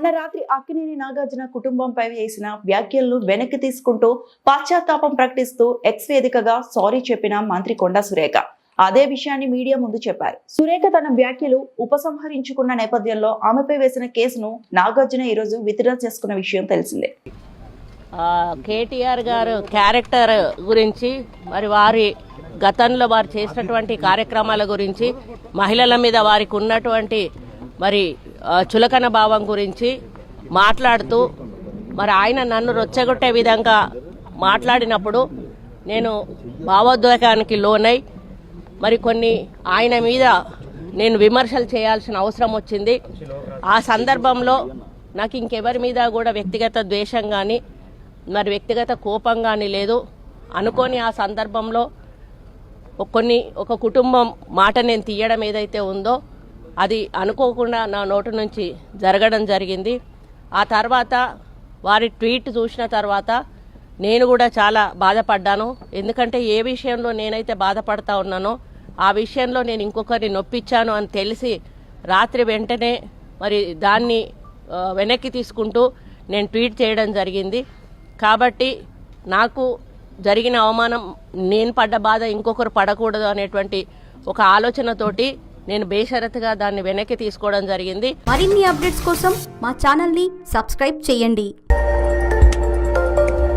మొన్న రాత్రి అక్కినేని నాగార్జున కుటుంబంపై చేసిన వ్యాఖ్యలను వెనక్కి తీసుకుంటూ పశ్చాత్తాపం ప్రకటిస్తూ ఎక్స్ వేదికగా సారీ చెప్పిన మంత్రి కొండా సురేఖ అదే విషయాన్ని మీడియా ముందు చెప్పారు. సురేఖ తన వ్యాఖ్యలు ఉపసంహరించుకున్న నేపథ్యంలో ఆమెపై వేసిన కేసును నాగార్జున ఈరోజు విత్డ్రా చేసుకున్న విషయం తెలిసిందే. కేటీఆర్ గారు క్యారెక్టర్ గురించి, మరి వారి గతంలో వారు చేసినటువంటి కార్యక్రమాల గురించి, మహిళల మీద వారికి ఉన్నటువంటి మరి చులకన భావం గురించి మాట్లాడుతూ మరి ఆయన నన్ను రొచ్చగొట్టే విధంగా మాట్లాడినప్పుడు నేను భావోద్వేగానికి లోనై మరి కొన్ని ఆయన మీద నేను విమర్శలు చేయాల్సిన అవసరం వచ్చింది. ఆ సందర్భంలో నాకు ఇంకెవరి మీద కూడా వ్యక్తిగత ద్వేషం కానీ మరి వ్యక్తిగత కోపం కానీ లేదు. అనుకోని ఆ సందర్భంలో ఒక కుటుంబం మాట నేను తీయడం ఏదైతే ఉందో అది అనుకోకుండా నా నోటి నుంచి జరగడం జరిగింది. ఆ తర్వాత వారి ట్వీట్ చూసిన తర్వాత నేను కూడా చాలా బాధపడ్డాను. ఎందుకంటే ఏ విషయంలో నేనైతే బాధపడతా ఉన్నానో ఆ విషయంలో నేను ఇంకొకరిని నొప్పించాను అని తెలిసి రాత్రి వెంటనే మరి దాన్ని వెనక్కి తీసుకుంటూ నేను ట్వీట్ చేయడం జరిగింది. కాబట్టి నాకు జరిగిన అవమానం, నేను పడ్డ బాధ ఇంకొకరు పడకూడదు అనేటువంటి ఒక ఆలోచనతోటి నేను బేషరతుగా దాన్ని వెనక్కి తీసుకోవడం జరిగింది. మరిన్ని అప్డేట్స్ కోసం మా ఛానల్ని సబ్స్క్రైబ్ చేయండి.